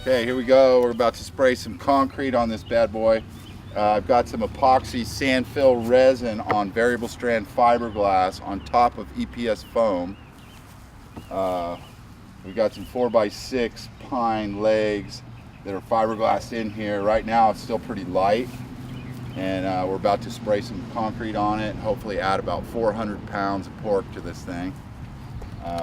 Okay, here we go. We're about to spray some concrete on this bad boy. I've got some epoxy sand fill resin on variable strand fiberglass on top of EPS foam. We've got some 4x6 pine legs that are fiberglass in here. Right now it's still pretty light, and we're about to spray some concrete on it and hopefully add about 400 pounds of pork to this thing.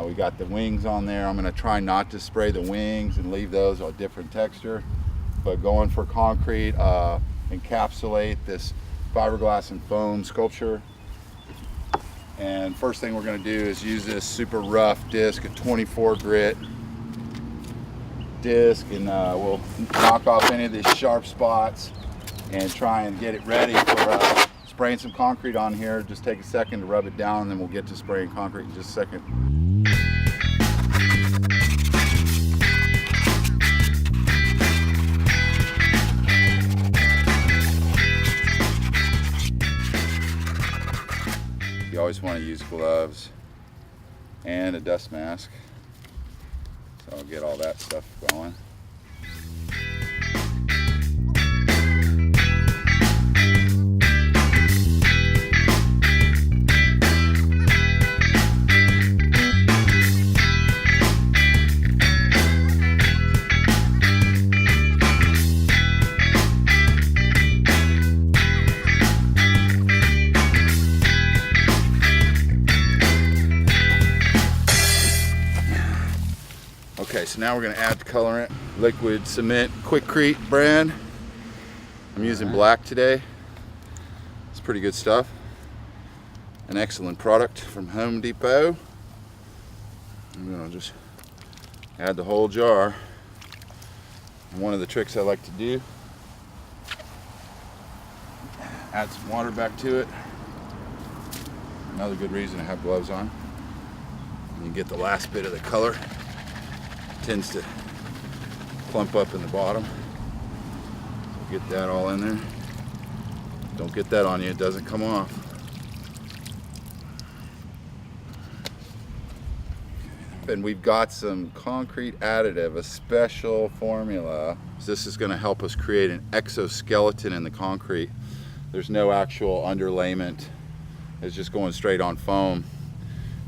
We got the wings on there. I'm going to try not to spray the wings and leave those a different texture, but going for concrete, encapsulate this fiberglass and foam sculpture. And first thing we're going to do is use this super rough disc, a 24 grit disc, and we'll knock off any of these sharp spots and try and get it ready for spraying some concrete on here. Just take a second to rub it down, and then we'll get to spraying concrete in just a second. You always want to use gloves and a dust mask, so I'll get all that stuff going. Okay, so now we're going to add the colorant. Liquid Cement Quickcrete brand. I'm using black today. It's pretty good stuff. An excellent product from Home Depot. I'm going to just add the whole jar. And one of the tricks I like to do, add some water back to it. Another good reason to have gloves on. And you get the last bit of the color. Tends to clump up in the bottom. So get that all in there. Don't get that on you, it doesn't come off. And we've got some concrete additive, a special formula. This is going to help us create an exoskeleton in the concrete. There's no actual underlayment. It's just going straight on foam.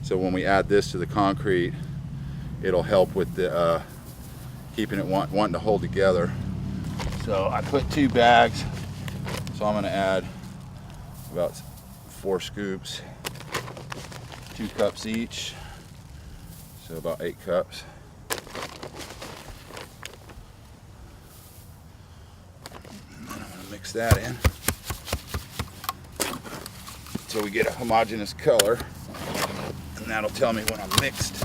So when we add this to the concrete, it'll help with the keeping it wanting to hold together. So I put 2 bags, so I'm going to add about 4 scoops, 2 cups each, so about 8 cups. And then I'm going to mix that in so we get a homogeneous color, and that'll tell me when I'm mixed.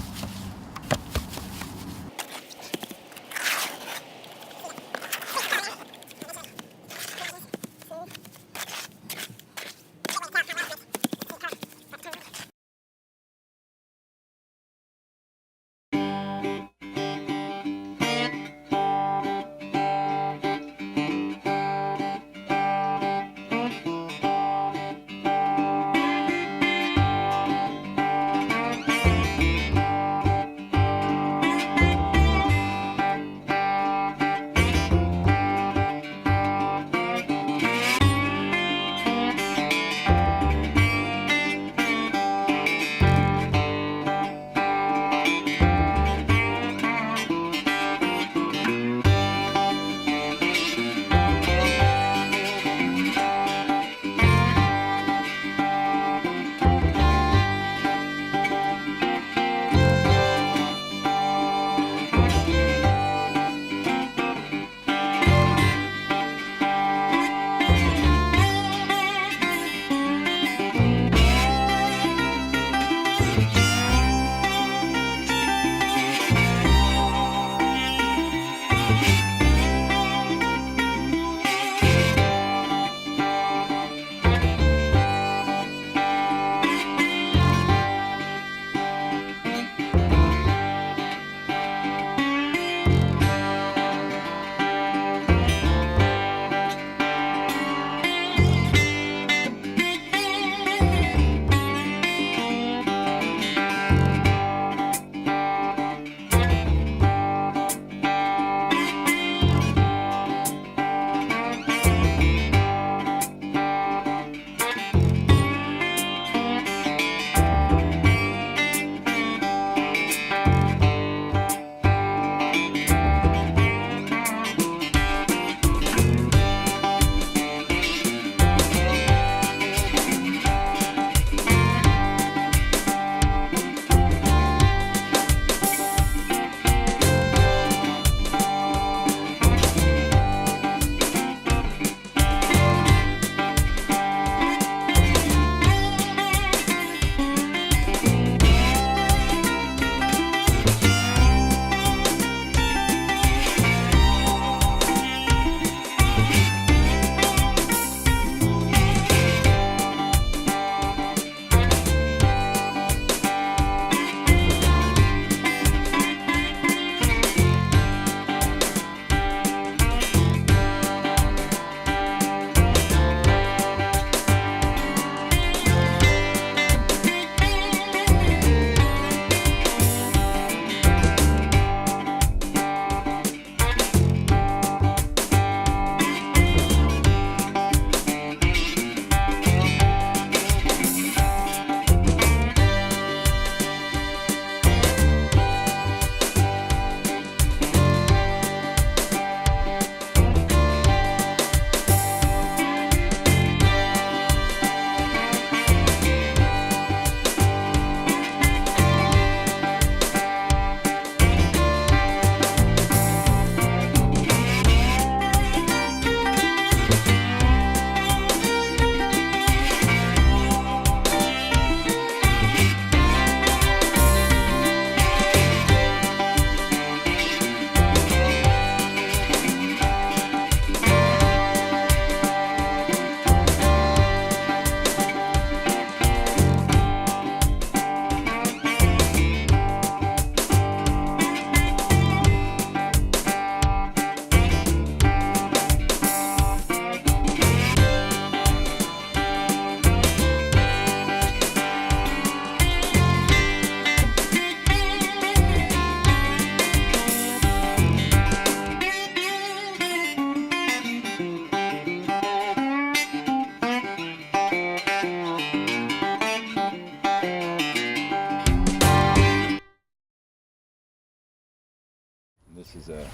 is a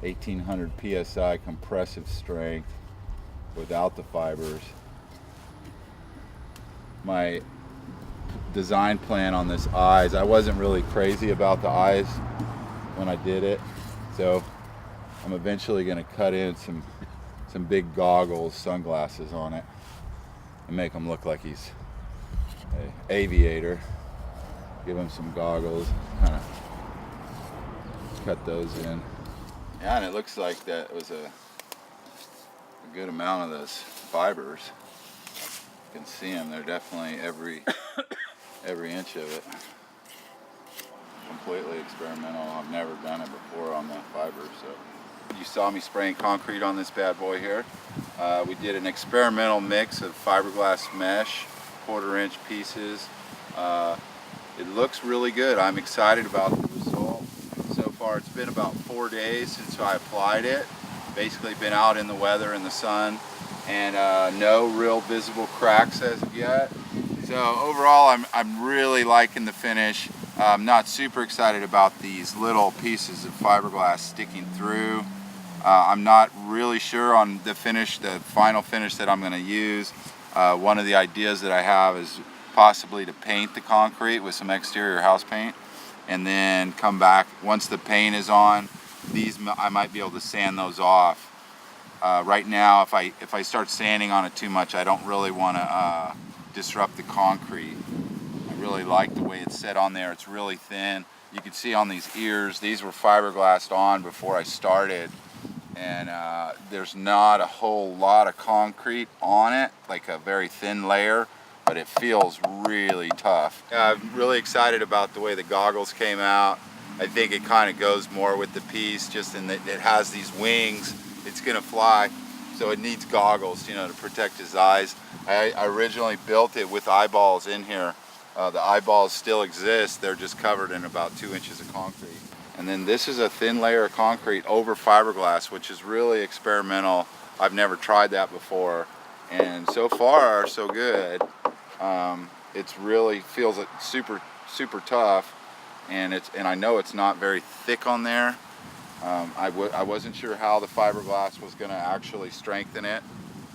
1800 psi compressive strength without the fibers. My design plan on this eyes, I wasn't really crazy about the eyes when I did it, so I'm eventually going to cut in some big goggles, sunglasses on it, and make him look like he's an aviator. Give him some goggles, kind of cut those in. Yeah, and it looks like that was a good amount of those fibers. You can see them, they're definitely every inch of it. Completely experimental. I've never done it before on the fibers. So you saw me spraying concrete on this bad boy here. We did an experimental mix of fiberglass mesh, 1/4 inch pieces. It looks really good. I'm excited about the result. So far it's been about 4 days since I applied it. Basically been out in the weather, in the sun, and no real visible cracks as of yet. So overall I'm really liking the finish. I'm not super excited about these little pieces of fiberglass sticking through. I'm not really sure on the finish, the final finish that I'm going to use. One of the ideas that I have is possibly to paint the concrete with some exterior house paint, and then come back once the paint is on. These I might be able to sand those off. Right now, if I start sanding on it too much, I don't really want to disrupt the concrete. I really like the way it's set on there. It's really thin. You can see on these ears, these were fiberglassed on before I started, and there's not a whole lot of concrete on it, like a very thin layer, but it feels really tough. I'm really excited about the way the goggles came out. I think it kind of goes more with the piece, just in that it has these wings. It's gonna fly, so it needs goggles, you know, to protect his eyes. I originally built it with eyeballs in here. The eyeballs still exist. They're just covered in about 2 inches of concrete. And then this is a thin layer of concrete over fiberglass, which is really experimental. I've never tried that before, and so far so good. It's really feels like super tough, and I know it's not very thick on there. I wasn't sure how the fiberglass was going to actually strengthen it,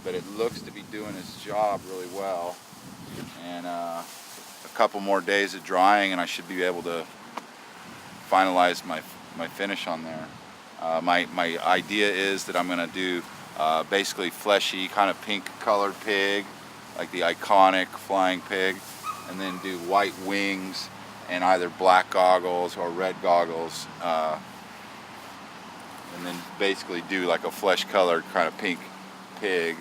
but it looks to be doing its job really well. And a couple more days of drying and I should be able to finalize my finish on there. My idea is that I'm going to do basically fleshy, kind of pink colored pig, like the iconic flying pig, and then do white wings and either black goggles or red goggles, and then basically do like a flesh colored kind of pink pig.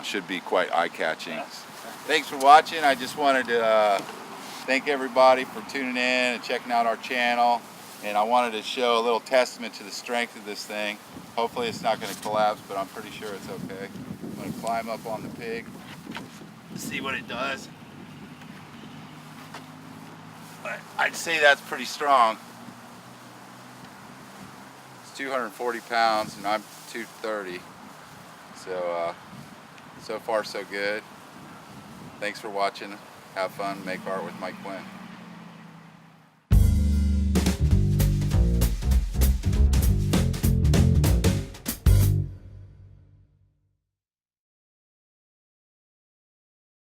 Should be quite eye-catching. Thanks for watching. I just wanted to thank everybody for tuning in and checking out our channel, and I wanted to show a little testament to the strength of this thing. Hopefully it's not going to collapse, but I'm pretty sure it's okay. I'm going to climb up on the pig, see what it does. I'd say that's pretty strong. It's 240 pounds and I'm 230. So far so good. Thanks for watching. Have fun, make art with Quinn.